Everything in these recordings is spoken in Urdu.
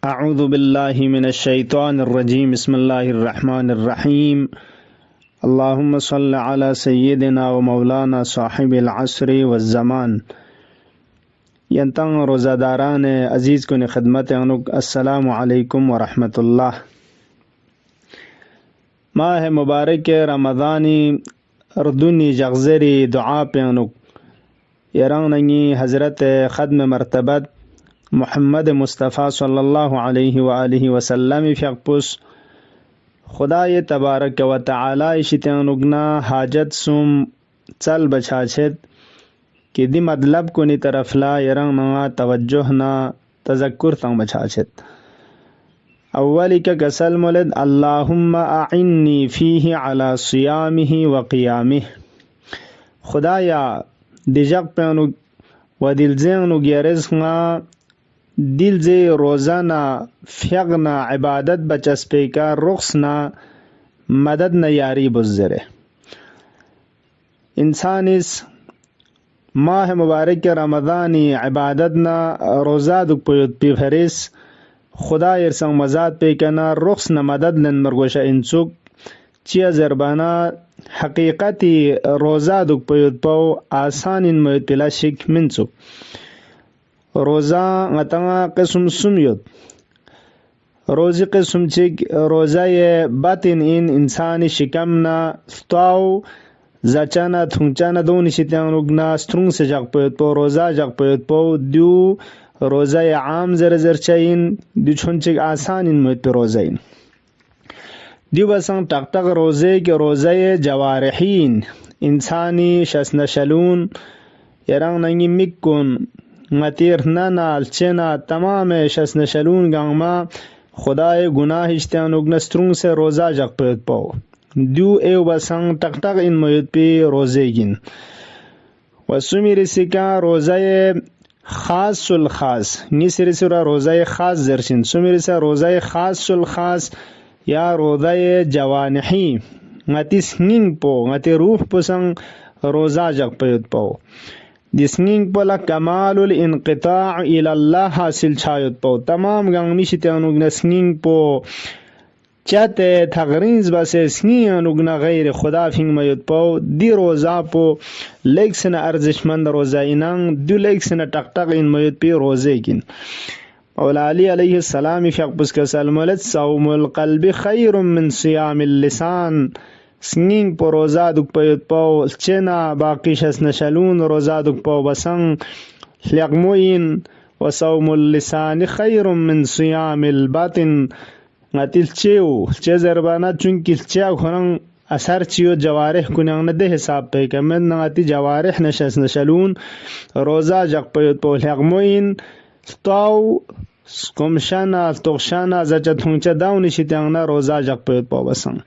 اعوذ باللہ من الشیطان الرجیم بسم اللہ الرحمن الرحیم اللہم صل علی سیدنا و مولانا صاحب العصر والزمان ینتن روزہ داران عزیز کن خدمت انک السلام علیکم ورحمۃ اللہ۔ ماہ مبارک رمضانی اردنی جغزری دعا پینک یرانگی حضرت ختم مرتبت محمد مصطفیٰ صلی اللہ علیہ وآلہ وسلم فیقپس خدای تبارک و تعالی شتینگنا حاجت سم چل بچاچت کہ دی مطلب کنی طرف لا یرانگنا توجہ نا تذکر تنگ بچاچت۔ اولی کا کسل مولد اللہم اعنی فیہ علی صیامہ و قیامہ، خدایا دیجق پینک و دل زینگ گی رزقنا دل زی روزانہ فیغنا عبادت بچسپے کا رخصنا مدد نہ یاری بزرے۔ انسان اس ماہ مبارک رمضانی عبادت نہ روزہ دک پیوت پی فریس خدا ارسنگ مزاد پی کنا رخص نہ مدد لن مرگوشہ انچک چیا زربانہ حقیقتی روزہ دک پیوت پو آسان ان میوت پلا شک منچک۔ روزہ غتنگا قسم سمیت روزی قسم چک روزہ یہ باطن ان انسانی شکمنا ستاو زچانا تھنچانا دونی شتیانگنا سترنگ سے جگ پیوت پو روزہ جگ پیوت پو دیو روزہ عام زر چاین دیو چھنچک آسان ان میت پی روزہ ان دیو بسنگ تق تق روزے کے روزہ جوارحین انسانی شسن شلون یرنگ ننگی مکن غتیر نانا الچنا تمام شسن شلون گنگما خدای گناہ اشتیانوگ نسترون سے روزہ جگ پیوت پو دیو ایو بسنگ تق تق ان میت پی روزے گن وسمی رسی کا روزہ خاص الخاص نیسی رسی را روزہ خاص زرشن سمی رسی روزہ خاص الخاص یا روزہ جوانحی غتی سنگنگ پو غتی روح پسنگ روزہ جگ پیوت پو دسنگنگ پولا کمال الانقطاع الاللہ حاصل چھایت پو تمام گنگ میشتیانوگنا سنگنگ پو چاہتے تغرینز بسے سنگنگنا غیر خدا فنگ میت پو دی روزہ پو لیک سن ارزش مند روزہ اننگ دو لیک سن ٹک ٹک ان میت پی روزے کن مولا علی علیہ السلام فیقپس کا سلمولت صوم القلب خیر من صیام اللسان سنگنگ پو روزہ دک پیت پو چنا باقی شسن شلون روزہ دک پو بسنگ لغموین و صوم اللسان خیر من صیام الباطن غتل چیو چه زربانا چونکل چیا خوننگ اثر چیو جوارح کننگ نده حساب پی کمن نغتی جوارح نشسن شلون روزہ جگ پیت پو لغموین ستاو کمشانا تغشانا زچا تھونچا داونی شتیانگنا روزہ جگ پیت پو بسنگ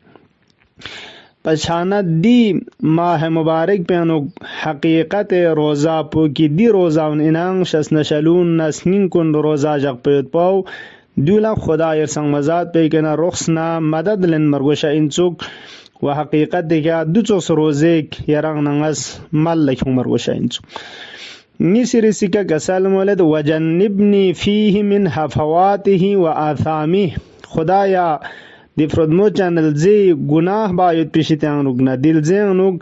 پچھانا دی ماہ مبارک پینو حقیقت روزہ پو کی دی روزہ اننگ شسن شلون نسنین کن روزہ جگ پیت پو دولا خدا ارسنگ مزاد پی کنا رخصنا مدد لن مرگوشا انچوک و حقیقت دیکھا دو چوس روزیک یرنگ ننگس مل لکھوں مرگوشا انچوک نیسی رسی کا کسال مولد وجنبنی فیہ من حفواته و آثامی خدایا دی فرودمو چانل زی گناہ بایت پیشتیان رگنا دل زین رگ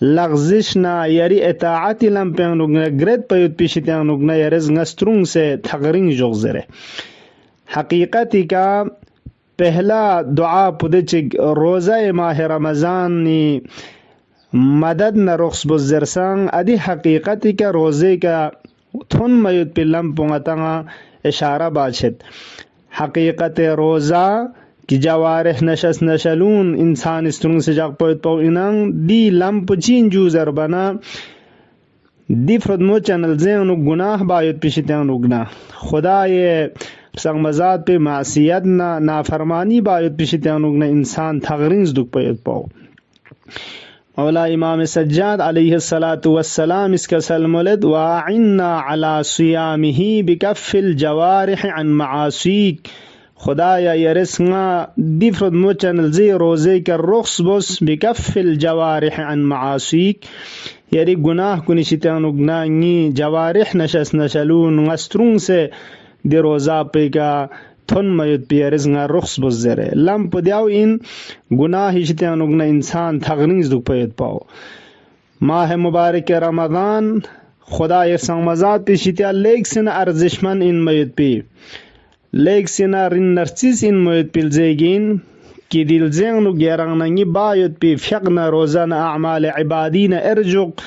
لغزشنا یری اطاعتی لمپین رگنا گرد پیت پیشتیان رگنا یرز نسترون سے تغرین جغزرے۔ حقیقتی کا پہلا دعا پدچگ روزہ ماہ رمضان نی مدد نہ رخص بزرسنگ ادی حقیقتی کا روزے کا تھن میت پی لمپنگتنگا اشارہ باچت حقیقت روزہ کی جوارح نشس نشلون انسان استرنگ سے جاگ پویت پو اننگ دی لمپ چین جوزر بنا دی فرودمو چنل زینو گناہ بایت پیشتیان رگنا خدا یہ سنگ مزاد پہ معصیت نا نافرمانی بایت پیشتیان رگنا انسان تغرینز دک پویت پو۔ مولا امام سجاد علیہ السلام اس کا سلمولد وَاعِنَّا عَلَى صِيَامِهِ بِكَفِّ الْجَوَارِحِ عَنْ مَعَاصِيكَ خدایا یرسنگا دی فرودمو چنل زی روزے کا رخص بس بکف الجوارح عن معاصیک یری گناہ کنی شیطان گناہی جوارح نشس نشلون غسترون سے دی روزہ پہ کا تون مید پیرز nga رخص بزره لم پدیاو این گناهی شتیان اگنا انسان تغنیز دو پید پاو. ماه مبارک رمضان خدای سنگمزاد پیشتیا لیک سن ارزشمن این مید پی لیک سن رین نرسیس این مید پیل زیگین کی دل زینو گیران نگی باید پی فقنا روزان اعمال عبادین ارجوق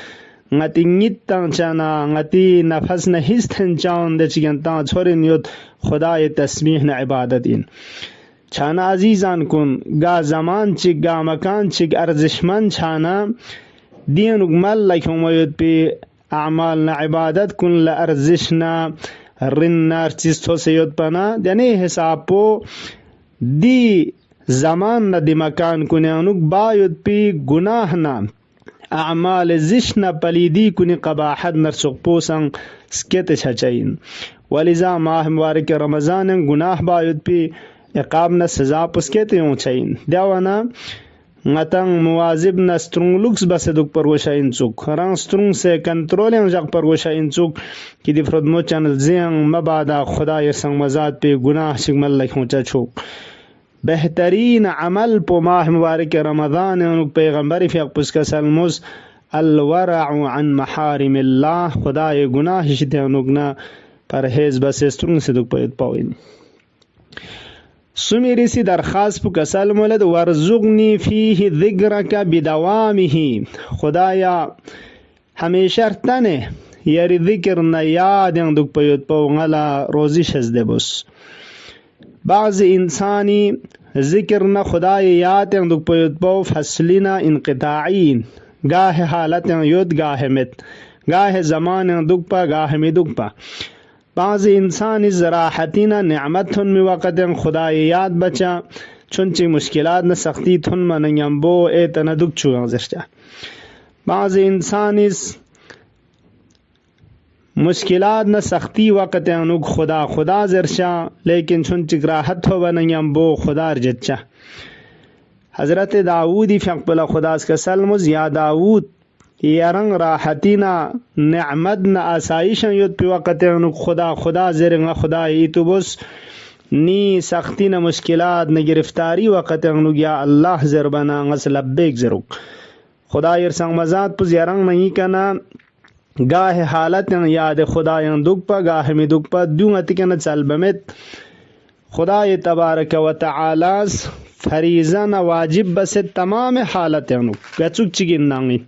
ngati ngitang chana ngati nafas na histen chaun de chiganta chorin yot khudaye tasbih na ibadat in chana azizan kun ga zaman chig ga makan chig arzishman chana din ugmal lakum yot pe a'mal na ibadat kun la arzishna rinnar chis to se yot pana yani hisab po di zaman na di makan kun yanuk ba yot pe gunah na اعمال زشنا پلیدی کنی قباحت نرسق پوسن سکت چچین ولذا ماہ مبارک رمضان گناہ باید پی عقاب نہ سزا پسکت یوں چین دیوانا ngатang muwazib na strung lux baseduk parwasha inchuk rang strung se controlling jak parwasha inchuk ki di frodmo channel ziang mabada khuda ye sang mazat pe gunah sigmal lakhon cha chuk بہترین عمل پو ماہ مبارک رمضان انک پیغمبر فیق پسکا سلموز الورع عن محارم اللہ خدای گناہ شتے انکنا پرہیز بس استرون سے دک پید پاوین. سمیری سی درخواست پو کسل مولد ورزقنی فیہ ذکرک بدوامہ خدایا ہمیشہ تنے یاری ذکر نا یاد دک پید پاو غلا روزی شزدے بس. بعض انسانی ذکر نہ خدای یاد دک پید پاو فصلینا انقطاعین گاہ حالت یود گاہ مت گاہ زمان دک پا گاہ می دک پا. بعض انسانی زراحتینا نعمت تھن می وقت خدای یاد بچا چنچی مشکلات نہ سختی تھن منیم بو ایتنا دک چو گزشتا. بعض انسانی مشکلات نہ سختی وقت انوک خدا خدا زرشا لیکن چنچک راحت ہو بنیم بو خدا رجچا. حضرت داودی فیق بلا خدا اس کا سلمز یا داود یارنگ راحتینا نعمتنا آسائشن یود پی وقت انوک خدا خدا زرنگا خدا ایتو بس نی سختینا مشکلات نہ گرفتاری وقت انوک یا اللہ زربنا غس لبیک زرک خدا یرسنگ مزاد پز یارنگ نہیں کنا گاہ حالت یاد خدا دک پا گاہ میں دک پا دیوں اتکن چل بمت خدا تبارک و تعالی فریضہ واجب بس تمام حالت گچک چگن نانگی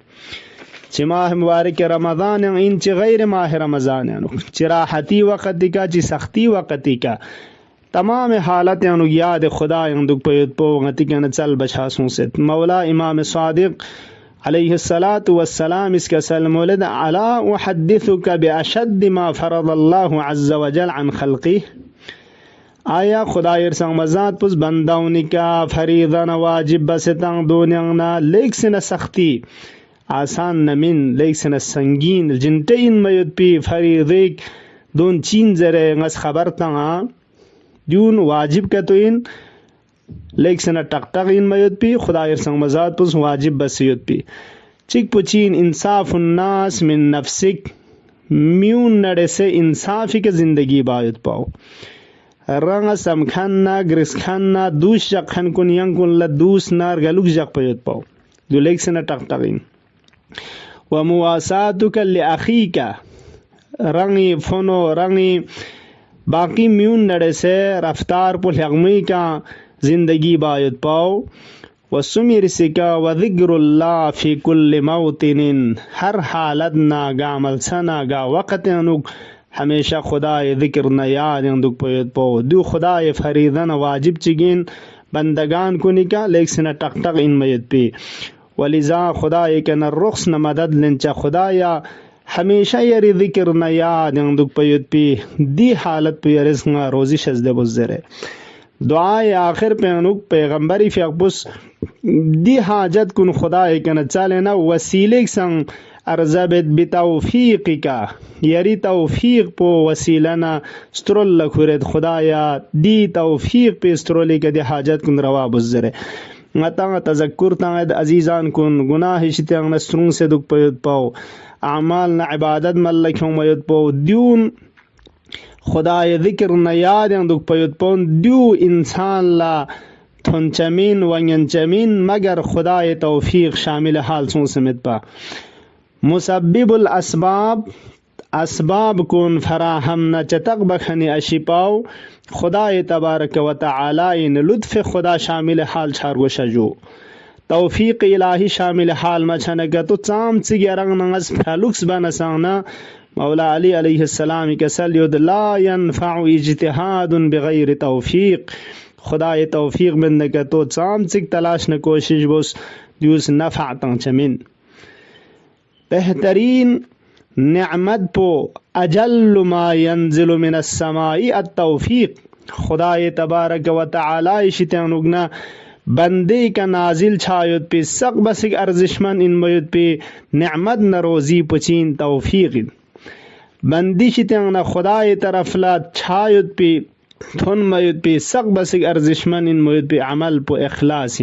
چی ماہ مبارک رمضان ان چی غیر ماہ رمضان چی راحتی وقتی کا چی سختی وقتی کا تمام حالت یاد خدا دک پا ید پو اتکن چل بچاسوں سے. مولا امام صادق علیہ الصلاة والسلام اس کا سلم ولد الا احدثک باشد ما فرض اللہ عز وجل عن خلقی آیا خدا ارسنگ مزاد پس بنداونی کا فریضہ واجب بستنگ دونیاں لیک سن سختی آسان نمین لیک سن سنگین جنتین میود پی فریضیک دون چین زرے غس خبر تنگا دیون واجب کا تو ان لیک سنا ٹک ٹک ان میود پی خدا ارسنگ مزاد پس واجب بسیود پی چک پچین انصاف الناس من نفسک میون نڑے سے انصافی کے زندگی باید پاؤ رنگ سم کھانا گرس کھانا دوس جک کھن کن ینگ کن لدوس نار گلوک جک پیود پاؤ دو لیک سنا ٹک ٹک ان ومواساتک لأخیک رنگی فنو رنگی باقی میون نڑے سے رفتار پو لغمی کا زندگی باید پاؤ وسمیر سکا وذکر اللہ فی کل موطن ہر حالت نا گا ملسنا گا وقت انوک ہمیشہ خدا ذکر نا یاد اندوک پیود پاؤ دو خدا فریضن واجب چگین بندگان کنی کا لیک سنا ٹک ٹک ان میت پی ولذا خدا کن الرخص نا مدد لنچا خدا یا ہمیشہ یری ذکر نا یاد اندوک پیود پی دی حالت پی رزق روزی شزدے بزرے. دعائے آخر پہ انوک پیغمبری فی اقبس دی حاجت کن خدا کن چالینا وسیلے سنگ ارزبت بتوفیقی کا یری توفیق پو وسیلنا سترول لکھورت خدایا دی توفیق پہ سترولی کا دی حاجت کن روا بزرے. غطا تذکر تاید عزیزان کن گناہ شتیان نسترون سے دک پید پاؤ اعمال نا عبادت ملکوں مید پاؤ دیون خدای ذکر نه یادن دک پیوت پون دیو انسان لا تنچمین و ینچمین مگر خدای توفیق شامل حال سون سمت پا مسبب الاسباب اسباب کن فراہم نہ چتق بخنی اشیپاو خدای تبارک و تعالی ان لطف خدا شامل حال چھارگو شجو توفیق الہی شامل حال مچھنگا تو چام چگی رنگ نغز پھلوکس بنسانا مولا علی علیہ السلام کسل ید لا ينفع اجتہاد بغیر توفیق خدای توفیق بندگا تو چام چگ تلاش نہ کوشش بس دیوس نفع تنچمین بہترین نعمت پو اجل ما ينزل من السماء التوفیق خدای تبارک و تعالی شتانوگنا بندے کا نازل چھایت پہ سق بسک ارزشمن ان میت پہ نعمت نہ روزی پچین توفیق بندی شتانگنا خدای طرف لا چھایت پہ تھن میت پہ سق بسک ارزشمن ان میت پہ عمل پو اخلاص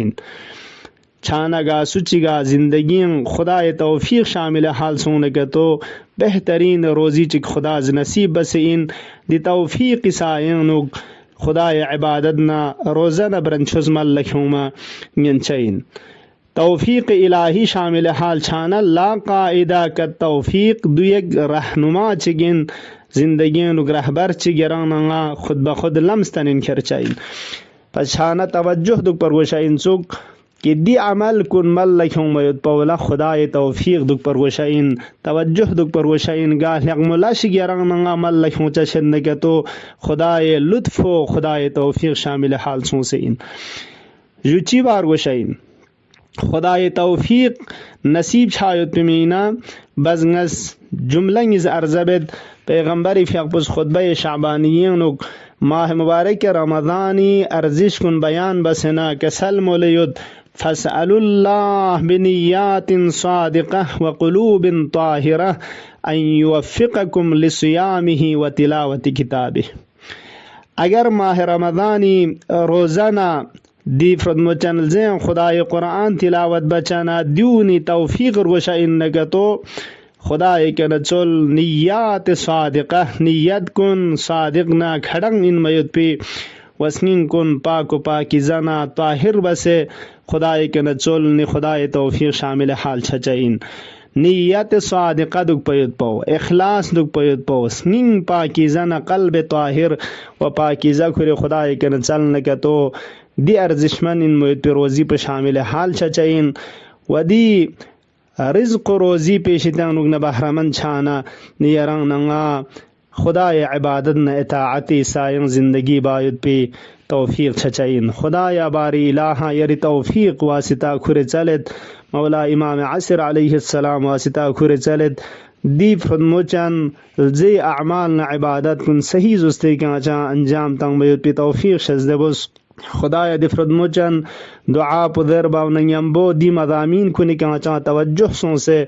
چھانا گا سچی گا زندگی خدای توفیق شامل حال سونگا تو بہترین روزی چک خدا نصیب بس ان دی توفیق سائن خدای عبادتنا روزانہ برنچوز مل لکھوما ینچین توفیق الہی شامل حال چھانا لا قائدہ کا توفیق دو یک رہنما چگن زندگی نگ رہبر چگرانا خود بخود لمستن انکر چاہین پس چھانا توجہ دک پر گوشا انسوک کہ دی عمل کن مل لکھوں میت پولا خدای توفیق دک پر وشائن توجہ دک پر وشائن گاہ لغملا شگیران نگا مل لکھوں چشن نگا تو خدای لطف و خدای توفیق شامل حال سون سے ان یوچی بار وشائن خدای توفیق نصیب چھایت پمینا بزنس جملنگز ارزبت پیغمبری فیقبز خطبہ شعبانیین ماہ مبارک رمضانی ارزش کن بیان بسنا کسل مولیود فاسألوا الله بنیات صادقہ وقلوب طاہرہ ان یوفقکم لصیامہ وتلاوت کتابہ اگر ماہ رمضانی روزانہ دی فرد چینل زین خدای قرآن تلاوت بچانا دیونی توفیق روشا انگا تو خدای کے نچول نیات صادقہ نیت کن صادق نہ کھڑنگ ان میت پی وسنین کن پاک و پاکی زنا طاہر بسے خدای کے نچول نی خدای توفیق شامل حال چھچائین نیت صادقہ دک پیت پو اخلاص دک پیت پو سنین پاکی زنا قلب طاہر و پاکی زکر خدای کے نچلن کا تو دی ارزشمن ان میت پی روزی پہ شامل حال چھچائین و دی رزق روزی پیشتاں نگنا بہرمن چھانا نیران نگا خدای عبادت نہ اطاعتی سائن زندگی باید پی توفیق چھچائین خدایا باری الہا یری توفیق واسطہ کھر چلت مولا امام عصر علیہ السلام واسطہ کھر چلت دی فرموچن زی اعمال نہ عبادت کن صحیح زستے کیا چاہ انجام تنگ بیت پی توفیق شزدے بس خدایا دی فرموچن دعا پدر باونن یمبو دی مضامین کنی کیا چاہ توجہ سن سے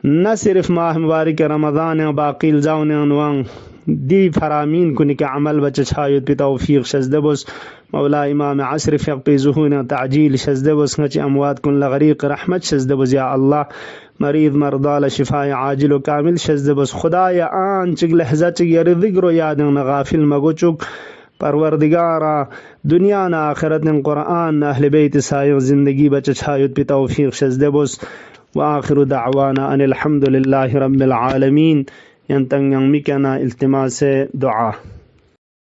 نہ صرف ماہ مبارک رمضان باقی الزاون انوان دی فرامین کنی کہ عمل بچ چھایت پی توفیق شزدے بس مولا امام عصر فیق پی ظہون تعجیل شزدے بس نچ اموات کن لغریق رحمت شزدے بس یا اللہ مریض مرضال شفاء عاجل و کامل شزدے بس خدایا آن چگ لحظہ چگ یری ذکر و یادن غافل مگو چک پروردگارا دنیا نا آخرت قرآن نا اہل بیت سائر زندگی بچ چھایت پی توفیق شزدے بس وآخر دعوانا ان الحمد للہ رب العالمین ینتنگ مکنا التماس دعا